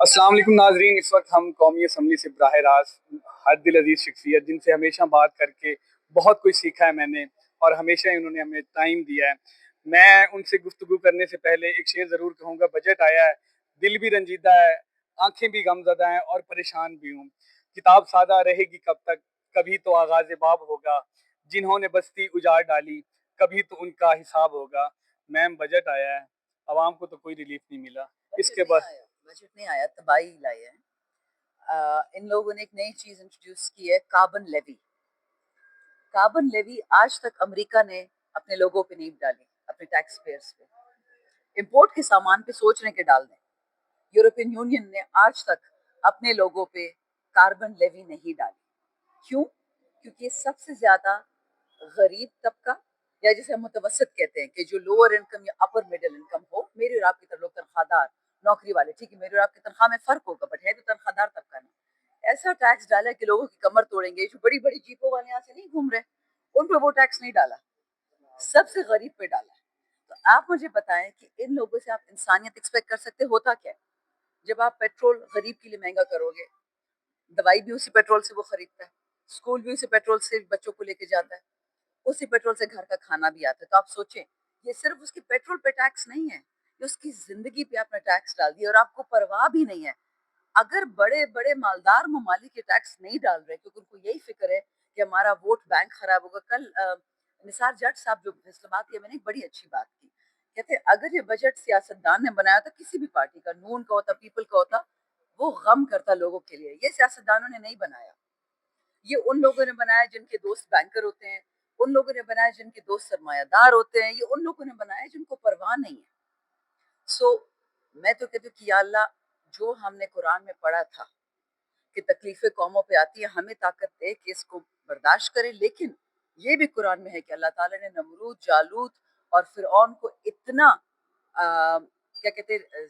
अस्सलाम वालेकुम नाजरीन। इस वक्त हम कौमी असम्बली से बराह रास्त हर दिल अजीज़ शख्सियत जिनसे हमेशा बात करके बहुत कुछ सीखा है मैंने, और हमेशा ही उन्होंने हमें टाइम दिया है। मैं उनसे गुफ्तगू करने से पहले एक शेर ज़रूर कहूँगा। बजट आया है, दिल भी रंजीदा है, आंखें भी गमज़दा हैं और परेशान भी हूँ। किताब सादा रहेगी कब तक, कभी तो आगाज़ बाब होगा। जिन्होंने बस्ती उजाड़ डाली, कभी तो उनका हिसाब होगा। मैम, बजट आया है, आवाम को तो कोई रिलीफ नहीं मिला। इसके बाद बजट नहीं आया, तबाही लाई है। इन लोगों ने एक नई चीज इंट्रोड्यूस की है, कार्बन लेवी। कार्बन लेवी आज तक अमेरिका ने अपने लोगों पे नहीं डाली, अपने टैक्स पेयर्स पे। इंपोर्ट के सामान पे सोच रहे के डाल दें। यूरोपियन यूनियन ने आज तक अपने लोगों पे कार्बन लेवी नहीं डाली। क्यों? क्योंकि सबसे ज्यादा गरीब तबका, या जिसे हम मुतवसत कहते हैं, कि जो लोअर इनकम या अपर मिडिल इनकम हो, मेरे और आपकी तरह लोग तनख्वाहदार नौकरी वाले, ठीक है, मेरे और आपकी तनख्वाह में फर्क होगा, बट है तो तनख्वाहदार तबका ना। ऐसा टैक्स डाला कि लोगों की कमर तोड़ेंगे। जो बड़ी बड़ी जीपों वाले यहाँ से नहीं घूम रहे, उन पे वो टैक्स नहीं डाला, सबसे गरीब पे डाला। तो आप मुझे बताएं कि इन लोगों से आप इंसानियत एक्सपेक्ट कर सकते? होता क्या है? जब आप पेट्रोल गरीब के लिए महंगा करोगे, दवाई भी उसी पेट्रोल से वो खरीदता है, स्कूल भी उसी पेट्रोल से बच्चों को लेके जाता है, उसी पेट्रोल से घर का खाना भी आता है। तो आप सोचें, ये सिर्फ उसके पेट्रोल पे टैक्स नहीं है, ये उसकी जिंदगी पे आपने टैक्स डाल दिया और आपको परवाह भी नहीं है। अगर बड़े बड़े मालदार ममालिक के टैक्स नहीं डाल रहे क्योंकि उनको यही फिक्र है कि हमारा वोट बैंक खराब होगा। कल निसार जट साहब जो फैसलाबाद के, मैंने एक बड़ी अच्छी बात की। कहते अगर ये बजट सियासतदान ने बनाया था, किसी भी पार्टी का, नून का होता, पीपल का होता, वो गम करता लोगों के लिए। ये सियासतदानों ने नहीं बनाया, ये उन लोगों ने बनाया जिनके दोस्त बैंकर होते हैं, उन लोगों ने बनाया जिनके दोस्त सरमायादार होते हैं, ये उन लोगों ने बनाया जिनको परवाह नहीं है। सो मैं तो कहती हूँ कि या अल्लाह, जो हमने कुरान में पढ़ा था कि तकलीफें कौमों पे आती है, हमें ताकत दे कि इसको बर्दाश्त करें। लेकिन ये भी कुरान में है कि अल्लाह ताला ने नमरूद, जालूत और फिरौन को इतना क्या कहते हैं,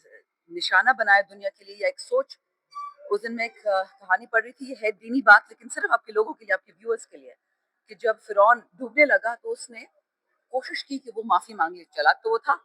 निशाना बनाया दुनिया के लिए, या एक सोच। उस दिन मैं एक कहानी पढ़ रही थी, ये है दीनी बात लेकिन सिर्फ आपके लोगों के लिए, आपके व्यूअर्स के लिए, कि जब फिरौन डूबने लगा तो उसने कोशिश की कि वो माफी मांगे। चालाक तो वो था,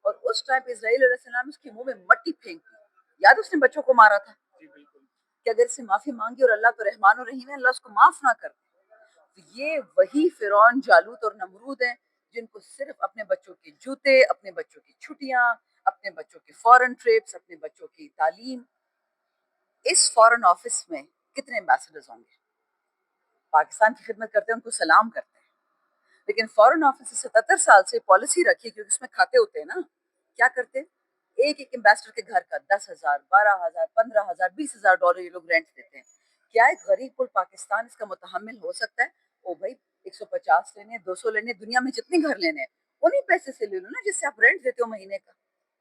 और उस टाइम पे इस्राईल अलैहिस्सलाम उसके मुंह में मट्टी फेंक दी। याद, उसने बच्चों को मारा था, कि अगर इससे माफी मांगी, और अल्लाह तो रहमान और रहीम है, अल्लाह उसको माफ ना कर। तो ये वही फिरौन, जालूत और नमरूद हैं जिनको सिर्फ अपने बच्चों के जूते, अपने बच्चों की छुट्टियां, अपने बच्चों की फॉरेन ट्रिप्स, अपने बच्चों की तालीम। इस फॉरेन ऑफिस में कितने एम्बेसडर्स होंगे? पाकिस्तान की खिदमत करते हैं, उनको सलाम करते हैं, लेकिन फॉरेन ऑफिस 77 साल से पॉलिसी रखी, क्योंकि उसमें खाते होते हैं ना, क्या करते हैं, एक एक एम्बेसडर के घर का 10,000, 12,000, 15,000, 20,000 डॉलर ये लोग रेंट देते हैं। क्या एक गरीब कुल पाकिस्तान इसका मुतहम्मिल हो सकता है? ओ भाई, 150 लेने, 200 लेने, दुनिया में जितने घर लेने हैं, उन्हीं पैसे से ले लो ना जिससे आप रेंट देते हो महीने का।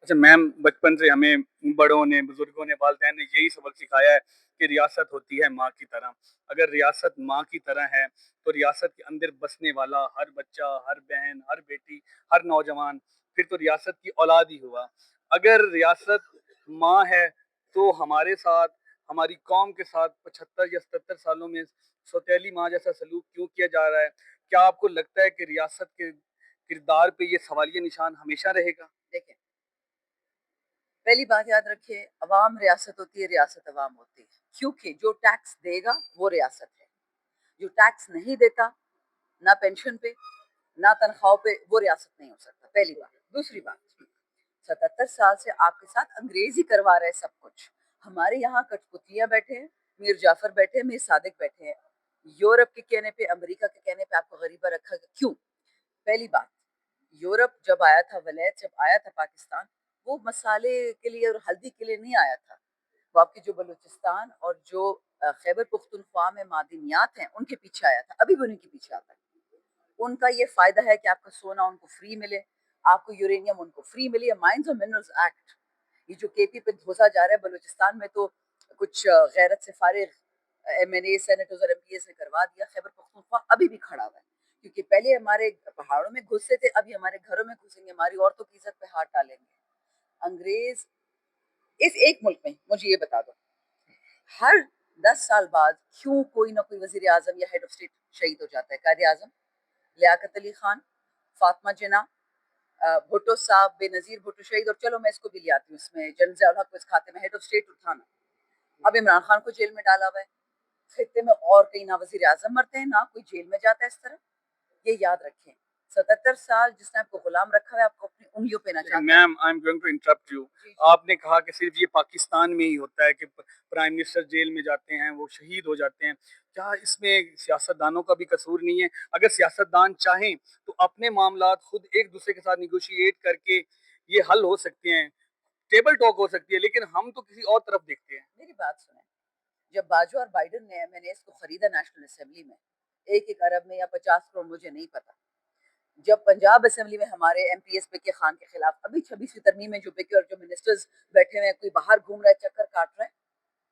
अच्छा मैम, बचपन से हमें बड़ों ने, बुजुर्गों ने, वालिदैन ने यही सबक सिखाया है कि रियासत होती है माँ की तरह। अगर रियासत माँ की तरह है तो रियासत के अंदर बसने वाला हर बच्चा, हर बहन, हर बेटी, हर नौजवान फिर तो रियासत की औलाद ही हुआ। अगर रियासत माँ है तो हमारे साथ, हमारी कौम के साथ 75 या 77 सालों में सौतेली माँ जैसा सलूक क्यों किया जा रहा है? क्या आपको लगता है कि रियासत के किरदार पे ये सवालिया निशान हमेशा रहेगा? देखें, पहली बात याद रखिए, अवाम रियासत होती है, रियासत अवाम होती है। क्योंकि जो टैक्स देगा वो रियासत है, जो टैक्स नहीं देता, ना पेंशन पे, ना तनख्वाहों पे, वो रियासत नहीं हो सकता। पहली बात। दूसरी बात, 77 साल से आपके साथ अंग्रेज ही करवा रहे सब कुछ। हमारे यहाँ कठपुतलियां बैठे हैं, मीर जाफर बैठे हैं, मीर सादिक बैठे हैं। यूरोप के कहने पे, अमेरिका के कहने पे आपको गरीबा रखा गया। क्यों? पहली बात, यूरोप जब आया था, वलैत जब आया था पाकिस्तान, वो मसाले के लिए और हल्दी के लिए नहीं आया था। वो आपकी जो बलूचिस्तान और जो खैबर पुख्तनख्वा में मादनियात हैं, उनके पीछे आया था, अभी भी उन्हीं के पीछे आता है। उनका ये फायदा है कि आपका सोना उनको फ्री मिले, आपको यूरेनियम उनको फ्री मिले। माइंस और मिनरल्स एक्ट, ये जो केपी पे धोसा जा रहा है बलूचिस्तान में, तो कुछ गैरत से फारिग एमएनए, सेनेटर्स और एमपीएस ने करवा दिया। खैबर पख्तूनख्वा अभी भी खड़ा हुआ है, क्योंकि पहले हमारे पहाड़ों में घुसे थे, अभी हमारे घरों में घुसेंगे, हमारी औरतों की इज्जत पे हाथ डालेंगे अंग्रेज। इस एक मुल्क में मुझे ये बता दो, हर 10 साल बाद क्यों कोई ना कोई वजीर आजम या हेड ऑफ स्टेट शहीद हो जाता है? कायदे आजम लियाकत अली खान, फातिमा जिन्ना, भुट्टो साहब, बेनजीर भुट्टो शहीद। और चलो मैं इसको भी ले आती हूँ, इसमें जनरल हक इस खाते में हेड ऑफ स्टेट उठाना, اب عمران خان کو جیل میں ڈالا ہوا ہے, خطے میں اور کہیں نہ وزیر اعظم مرتے ہیں نہ کوئی جیل میں جاتا ہے اس طرح. یہ یاد رکھیں, 77 سال جس نے آپ کو غلام رکھا ہوا ہے آپ کو اپنی انگلیوں پہ نہ چاہتا ہے. Ma'am I am going to interrupt you. آپ نے کہا کہ صرف یہ پاکستان میں ہی ہوتا ہے کہ پرائم منسٹر جیل میں جاتے ہیں, وہ شہید ہو جاتے ہیں. کیا اس میں سیاست دانوں کا بھی قصور نہیں ہے؟ اگر سیاست دان چاہیں تو اپنے معاملات خود ایک دوسرے کے ساتھ نیگوشیٹ کر کے یہ حل ہو سکتے ہیں, ٹیبل ٹاک ہو سکتی ہے, لیکن ہم تو کسی اور طرف دیکھتے ہیں. میری بات سنیں, جب باجوہ اور بائیڈن نے, میں نے اس کو خریدا نیشنل اسمبلی میں 1 ارب میں یا 50 کروڑ مجھے نہیں پتا, جب پنجاب اسمبلی میں ہمارے ایم پی ایس بکے خان کے خلاف ابھی 26ویں ترمیم میں جو بکے اور جو منسٹرز بیٹھے ہوئے ہیں, کوئی باہر گھوم رہا ہے چکر کاٹ رہا ہے,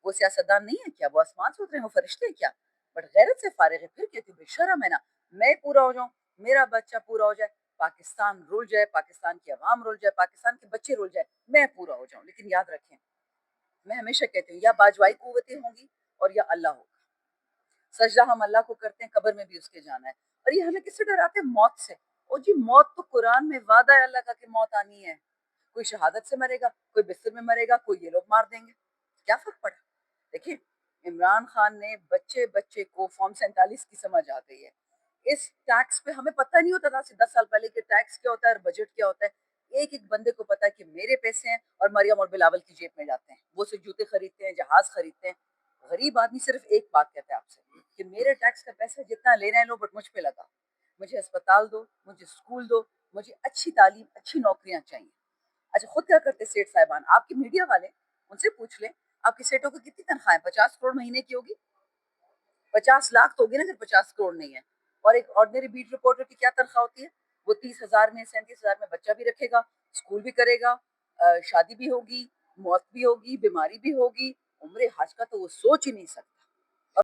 وہ سیاستدان نہیں ہے کیا؟ وہ آسمان سے اترے ہیں, وہ فرشتے ہیں کیا؟ بٹ غیرت سے فارغ ہے. پھر کہتی ہوں بے شرم ہے نا, میں پورا ہو جاؤں, میرا بچہ پورا ہو جائے, پاکستان رول جائے, پاکستان کی عوام رول جائے, پاکستان کے بچے رول جائے, میں پورا ہو جاؤں. لیکن یاد رکھیں, میں ہمیشہ کہتی ہوں یا باجوائی قوتیں ہوں گی اور یا اللہ ہوگا. سجدہ ہم اللہ کو کرتے ہیں, قبر میں بھی اس کے جانا ہے. اور یہ ہمیں کس سے ڈراتے ہیں؟ موت سے. اور جی موت تو قرآن میں وعدہ ہے اللہ کا کہ موت آنی ہے. کوئی شہادت سے مرے گا, کوئی بستر میں مرے گا, کوئی یہ لوگ مار دیں گے, کیا فرق پڑا؟ دیکھیں, عمران خان نے بچے بچے کو فارم 47 کی سمجھ آ گئی ہے. اس ٹیکس پہ ہمیں پتہ نہیں ہوتا تھا 10 سال پہلے کہ ٹیکس کیا ہوتا ہے اور بجٹ کیا ہوتا ہے. ایک ایک بندے کو پتا ہے کہ میرے پیسے ہیں اور مریم اور بلاول کی جیب میں جاتے ہیں, وہ صرف جوتے خریدتے ہیں, جہاز خریدتے ہیں. غریب آدمی صرف ایک بات کہتا ہے آپ سے کہ میرے ٹیکس کا پیسہ جتنا لے رہے ہیں لو, بٹ مجھ پہ لگا, مجھے اسپتال دو, مجھے اسکول دو, مجھے اچھی تعلیم, اچھی نوکریاں چاہیے. اچھا خود کیا کرتے سیٹ صاحبان, آپ کے میڈیا والے, ان سے پوچھ لیں آپ کے سیٹوں کی کتنی تنخواہیں؟ 50 کروڑ مہینے کی ہوگی, 50 لاکھ تو ہوگی نا اگر 50 کروڑ نہیں ہے. اور ایک آرڈنری بیٹ رپورٹر کی کیا تنخواہ ہوتی ہے؟ وہ 30,000 میں 37,000 میں بچہ بھی رکھے گا, اسکول بھی کرے گا, شادی بھی ہوگی, موت بھی ہوگی, بیماری بھی ہوگی, عمر حج کا تو وہ سوچ ہی نہیں سکتا.